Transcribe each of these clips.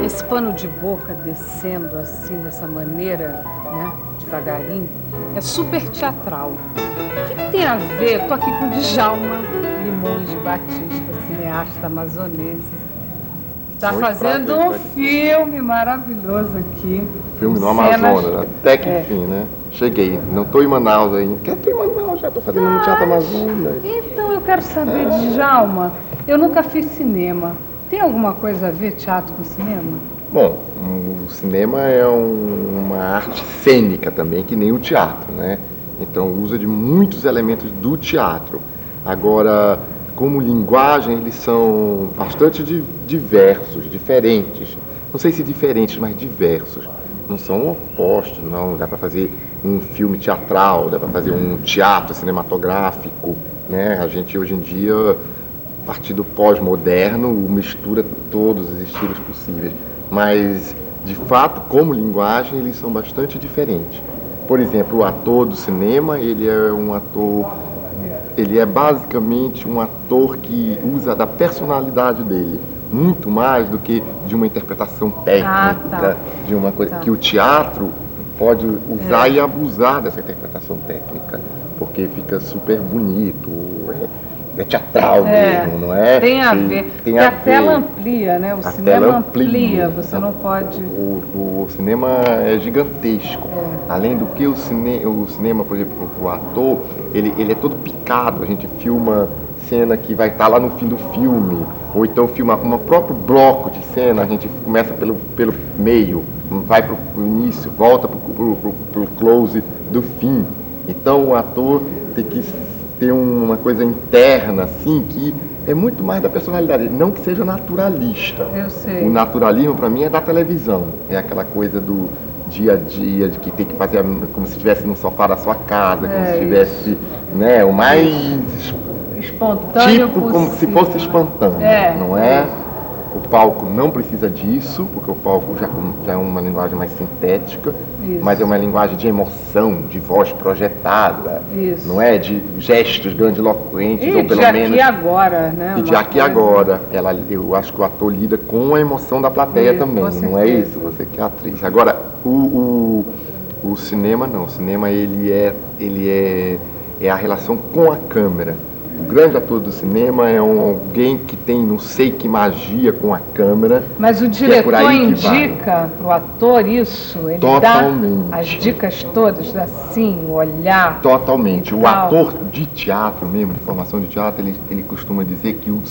Esse pano de boca descendo assim, dessa maneira, né, devagarinho, é super teatral. O que tem a ver? Estou aqui com o Djalma Limões de Batista, cineasta amazonense. Está fazendo um filme maravilhoso aqui. Filme no Amazonas, até que enfim, né? Cheguei, não estou em Manaus ainda. Estou em Manaus, já estou fazendo no Teatro Amazonas. Então eu quero saber, Djalma, eu nunca fiz cinema. Tem alguma coisa a ver teatro com cinema? Bom, o cinema é uma arte cênica também, que nem o teatro, né? Então usa de muitos elementos do teatro. Agora, como linguagem, eles são bastante diversos, diferentes. Não sei se diferentes, mas diversos. Não são opostos, não. Dá para fazer um filme teatral, dá para fazer um teatro cinematográfico, né? A gente hoje em dia, a partir do pós-moderno, mistura todos os estilos possíveis. Mas, de fato, como linguagem, eles são bastante diferentes. Por exemplo, o ator do cinema, ele é basicamente um ator que usa da personalidade dele, muito mais do que de uma interpretação técnica, de uma coisa que o teatro pode usar e abusar dessa interpretação técnica, porque fica super bonito, é teatral mesmo, não é? Tem a ver, porque a tela amplia, né? O cinema amplia, você não pode... O cinema é gigantesco. Além do que o cinema, por exemplo, o ator, ele é todo picado. A gente filma cena que vai estar lá no fim do filme, ou então filma um próprio bloco de cena, a gente começa pelo meio, vai para o início, volta para o close do fim. Então o ator tem que ter uma coisa interna, assim, que é muito mais da personalidade, não que seja naturalista. Eu sei. O naturalismo, para mim, é da televisão. É aquela coisa do dia a dia, de que tem que fazer como se estivesse no sofá da sua casa, como se estivesse, né, o mais espontâneo tipo, possível. como se fosse espontâneo, não é? O palco não precisa disso, porque o palco já é uma linguagem mais sintética, mas é uma linguagem de emoção, de voz projetada, não é? De gestos grandiloquentes, ou pelo menos... de aqui agora, né? E de aqui agora. Eu acho que o ator lida com a emoção da plateia também, não é isso? Você que é atriz. Agora, o cinema não. O cinema, ele é a relação com a câmera. O grande ator do cinema é alguém que tem não sei que magia com a câmera. Mas o diretor indica para o ator isso? Ele Totalmente. dá as dicas todas, assim, olhar. Totalmente. O ator de teatro mesmo, de formação de teatro, ele costuma dizer que o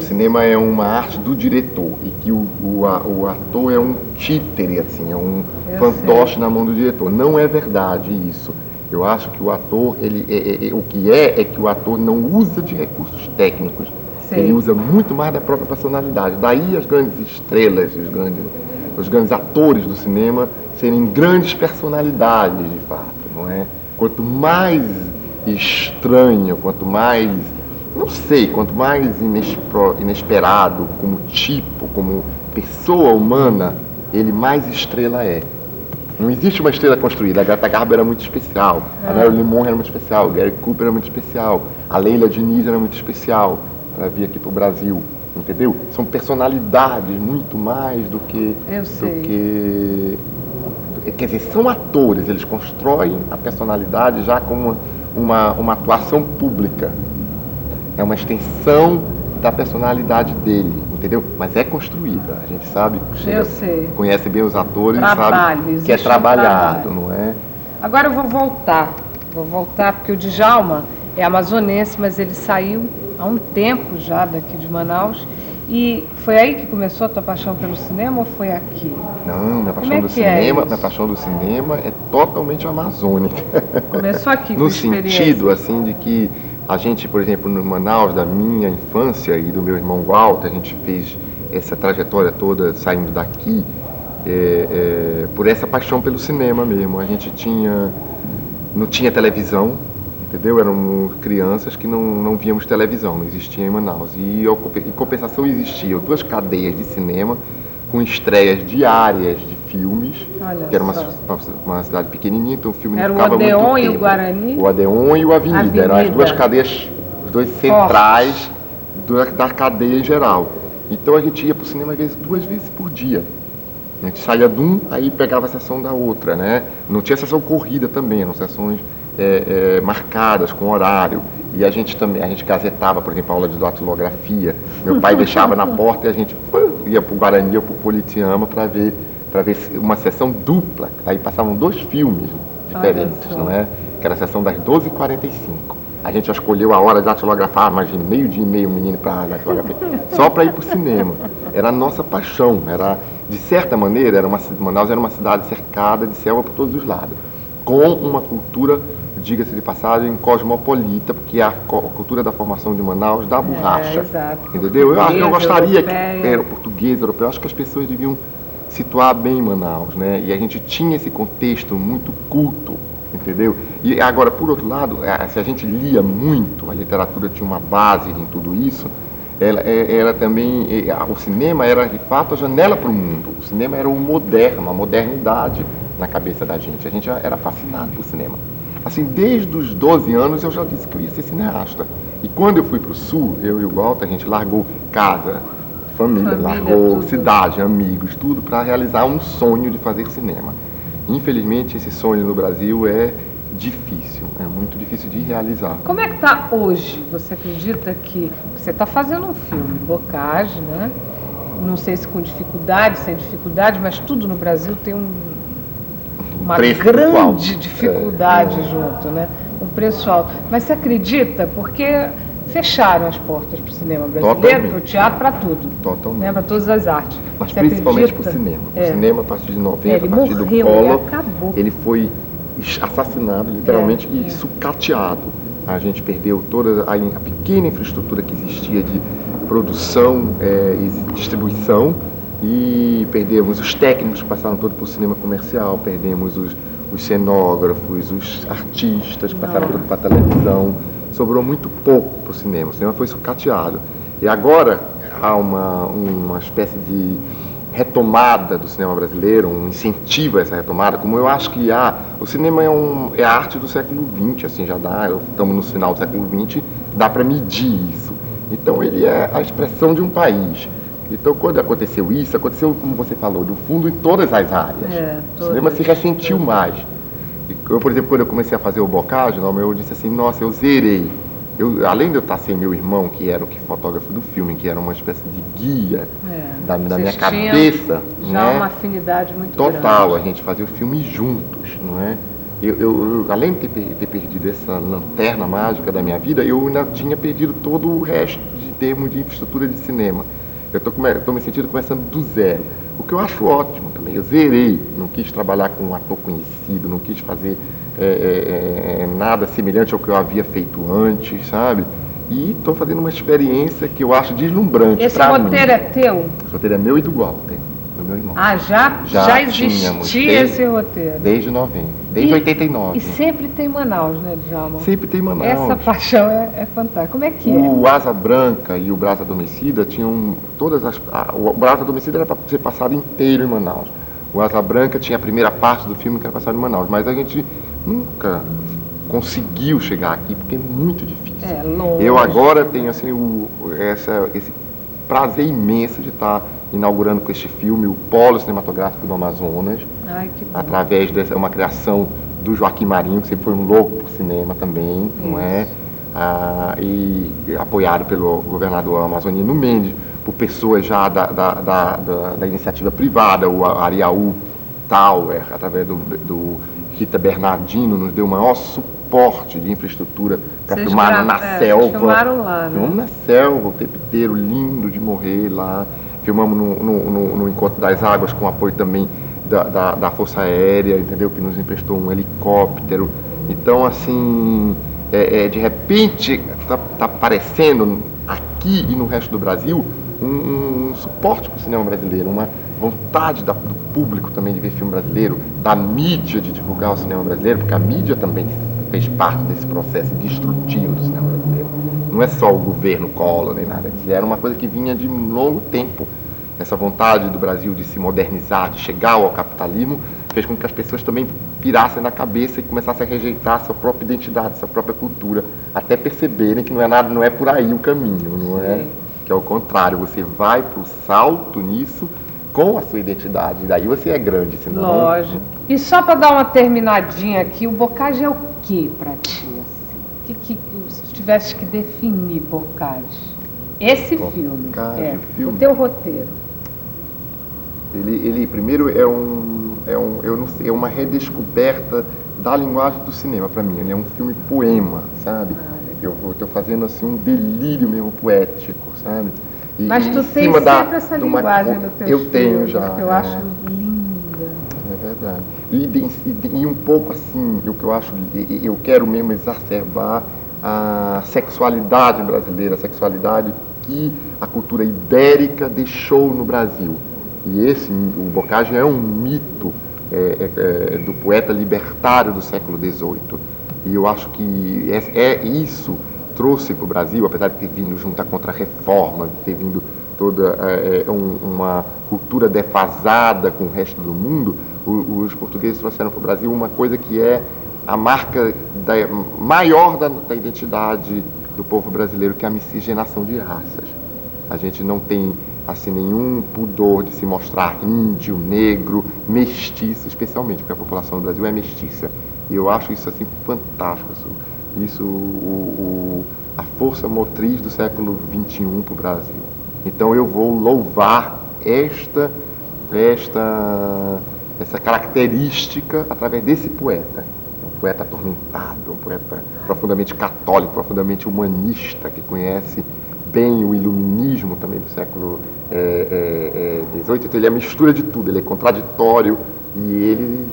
cinema é uma arte do diretor e que o ator é um títere, assim, é um fantoche na mão do diretor. Não é verdade isso. Eu acho que o ator, o que é que o ator não usa de recursos técnicos. Ele usa muito mais da própria personalidade. Daí as grandes estrelas, os grandes atores do cinema serem grandes personalidades, de fato, não é? Quanto mais estranho, quanto mais, não sei, quanto mais inesperado, como tipo, como pessoa humana, ele mais estrela é. Não existe uma estrela construída. A Greta Garbo era muito especial, a Marilyn Monroe era muito especial, o Gary Cooper era muito especial, a Leila Diniz era muito especial para vir aqui para o Brasil, entendeu? São personalidades muito mais do que... Quer dizer, são atores, eles constroem a personalidade já como uma atuação pública. É uma extensão da personalidade dele, entendeu? Mas é construída, a gente sabe, conhece bem os atores, sabe que é trabalhado, não é? Agora eu vou voltar porque o Djalma é amazonense, mas ele saiu há um tempo já daqui de Manaus. E foi aí que começou a tua paixão pelo cinema ou foi aqui? Não, minha paixão do cinema é totalmente amazônica. Começou aqui, no sentido, assim, de que a gente, por exemplo, no Manaus, da minha infância e do meu irmão Walter, a gente fez essa trajetória toda saindo daqui por essa paixão pelo cinema mesmo. A gente não tinha televisão, entendeu? Éramos crianças que não víamos televisão, não existia em Manaus. E em compensação existiam 2 cadeias de cinema com estreias diárias de filmes, que era uma cidade pequenininha, então o filme não ficava muito tempo. Era o Odeon e o Guarani? O Odeon e o Avenida. Eram as 2 cadeias, os 2 centrais da cadeia em geral. Então a gente ia para o cinema às vezes 2 vezes por dia. A gente saía de um, aí pegava a sessão da outra, né? Não tinha sessão corrida também, eram sessões marcadas, com horário. E a gente gazetava, por exemplo, a aula de datilografia. Meu pai deixava na porta e a gente ia para o Guarani ou para o Politeama para ver uma sessão dupla. Aí passavam 2 filmes diferentes, não é? Que era a sessão das 12h45. A gente já escolheu a hora de datilografar, imagina, 12h30 um menino para datilografar, só para ir para o cinema. Era a nossa paixão. De certa maneira, Manaus era uma cidade cercada de selva por todos os lados, com uma cultura, diga-se de passagem, cosmopolita, porque é a cultura da formação de Manaus da borracha. Exato. Entendeu? Eu gostaria que era português, europeu, acho que as pessoas deviam situar bem Manaus, né? E a gente tinha esse contexto muito culto, entendeu? E agora, por outro lado, se a gente lia muito, a literatura tinha uma base em tudo isso, ela também, o cinema era de fato a janela para o mundo. O cinema era uma modernidade na cabeça da gente. A gente era fascinado por cinema. Assim, desde os 12 anos eu já disse que eu ia ser cineasta. E quando eu fui para o Sul, eu e o Walter, a gente largou casa, família, largou tudo. Cidade, amigos, tudo para realizar um sonho de fazer cinema. Infelizmente, esse sonho no Brasil é difícil, é muito difícil de realizar. Como é que está hoje? Você acredita que você está fazendo um filme, Bocage, né? Não sei se com dificuldade, sem dificuldade, mas tudo no Brasil tem uma grande dificuldade junto, né? Um preço alto. Mas você acredita? Porque fecharam as portas para o cinema brasileiro, para o teatro, para tudo. Totalmente. Né? Para todas as artes. Mas você principalmente para o cinema. O cinema, a partir de 90, a partir do Collor, ele foi assassinado, literalmente, e sucateado. A gente perdeu toda a pequena infraestrutura que existia de produção e distribuição, e perdemos os técnicos que passaram todo para o cinema comercial, perdemos os cenógrafos, os artistas que passaram todo para a televisão. Sobrou muito pouco para o cinema foi sucateado. E agora há uma espécie de retomada do cinema brasileiro, um incentivo a essa retomada, como eu acho que o cinema é a arte do século XX, assim, estamos no final do século XX, dá para medir isso. Então ele é a expressão de um país. Então quando aconteceu isso, aconteceu, como você falou, do fundo em todas as áreas. O cinema se ressentiu mais. Eu, por exemplo, quando eu comecei a fazer o Bocage, eu disse assim, nossa, eu zerei. Além de eu estar sem meu irmão, que era o fotógrafo do filme, que era uma espécie de guia da minha cabeça, já uma afinidade muito total, grande. A gente fazia o filme juntos, não é? Eu, além de ter perdido essa lanterna mágica da minha vida, eu ainda tinha perdido todo o resto de termos de infraestrutura de cinema. Eu estou me sentindo começando do zero, o que eu acho ótimo também. Eu zerei, não quis trabalhar com um ator conhecido, não quis fazer nada semelhante ao que eu havia feito antes, sabe? E estou fazendo uma experiência que eu acho deslumbrante. Esse roteiro é teu? Esse roteiro é meu e do Walter, do meu irmão. Já existia esse roteiro? Desde 90, desde 89. E sempre tem Manaus, né, Djalma? Sempre tem Manaus. Essa paixão é fantástica. Como é que O Asa Branca e o Brasa Adormecida tinham o Brasa Adormecida era para ser passado inteiro em Manaus. O Asa Branca tinha a primeira parte do filme que era passado em Manaus, mas a gente nunca conseguiu chegar aqui, porque é muito difícil. Longe. Eu agora tenho assim, esse prazer imenso de estar inaugurando com este filme o Polo Cinematográfico do Amazonas. Ai, que bom. Através dessa uma criação do Joaquim Marinho, que sempre foi um louco por cinema também, não é? E apoiado pelo governador amazonino Mendes, por pessoas já da iniciativa privada, o Ariaú Tower, através do Rita Bernardino, nos deu o maior suporte de infraestrutura para filmar na selva. Filmaram lá, né? Filmamos na selva o tempo inteiro, lindo de morrer lá. Filmamos no Encontro das Águas, com apoio também da Força Aérea, entendeu? Que nos emprestou um helicóptero. Então, assim, de repente, está aparecendo aqui e no resto do Brasil um suporte para o cinema brasileiro, uma vontade do público também de ver filme brasileiro, da mídia de divulgar o cinema brasileiro, porque a mídia também fez parte desse processo destrutivo do cinema brasileiro. Não é só o governo Collor nem nada, era uma coisa que vinha de um longo tempo. Essa vontade do Brasil de se modernizar, de chegar ao capitalismo, fez com que as pessoas também pirassem na cabeça e começassem a rejeitar a sua própria identidade, a sua própria cultura, até perceberem que não é por aí o caminho, não é? Que é o contrário, você vai para o salto nisso com a sua identidade, daí você é grande, senão... Lógico. E só para dar uma terminadinha aqui, o Bocage é o que para ti? Assim? Se tu tivesse que definir Bocage, esse filme, o teu roteiro. Ele primeiro eu não sei, é uma redescoberta da linguagem do cinema para mim. Ele é um filme poema, sabe? Eu estou fazendo assim um delírio mesmo poético, sabe? Mas tu tem sempre essa linguagem no teu filme. Eu tenho já. Que eu acho linda. É verdade. E um pouco assim, o que eu acho, eu quero mesmo exacerbar a sexualidade brasileira, a sexualidade que a cultura ibérica deixou no Brasil. E o Bocage é um mito do poeta libertário do século XVIII. E eu acho que isso trouxe para o Brasil, apesar de ter vindo junto à Contra-Reforma, de ter vindo toda uma cultura defasada com o resto do mundo, os portugueses trouxeram para o Brasil uma coisa que é a marca maior da identidade do povo brasileiro, que é a miscigenação de raças. A gente não tem assim nenhum pudor de se mostrar índio, negro, mestiço, especialmente porque a população do Brasil é mestiça. E eu acho isso assim fantástico. A força motriz do século XXI para o Brasil. Então eu vou louvar essa característica através desse poeta. Um poeta atormentado, um poeta profundamente católico, profundamente humanista, que conhece bem o iluminismo também do século XVIII. Então ele é a mistura de tudo, ele é contraditório. E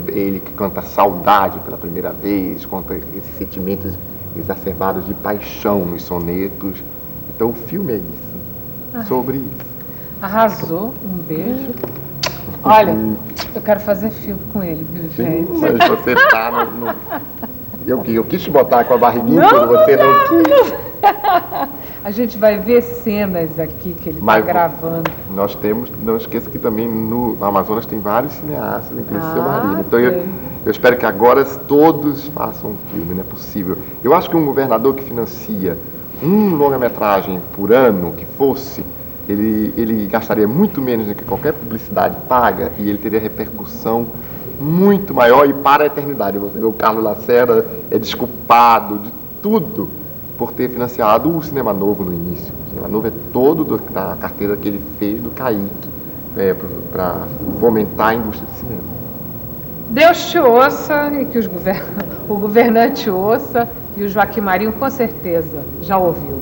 ele que canta saudade pela primeira vez, conta esses sentimentos exacerbados de paixão nos sonetos. Então o filme é isso, sobre isso. Arrasou, um beijo. Olha, eu quero fazer filme com ele, viu, gente? Sim, mas você tá no... Eu quis te botar com a barriguinha quando você não quis. A gente vai ver cenas aqui que ele está gravando. Nós temos, não esqueça que também no Amazonas tem vários cineastas, inclusive seu marido. Então eu espero que agora todos façam um filme, não é possível. Eu acho que um governador que financia um longa-metragem por ano, que fosse, ele gastaria muito menos do que qualquer publicidade paga e ele teria repercussão muito maior e para a eternidade. Você vê, o Carlos Lacerda é desculpado de tudo por ter financiado o Cinema Novo no início. O Cinema Novo é todo da carteira que ele fez do CAIC, para fomentar a indústria de cinema. Deus te ouça e que o governante ouça, e o Joaquim Marinho com certeza já ouviu.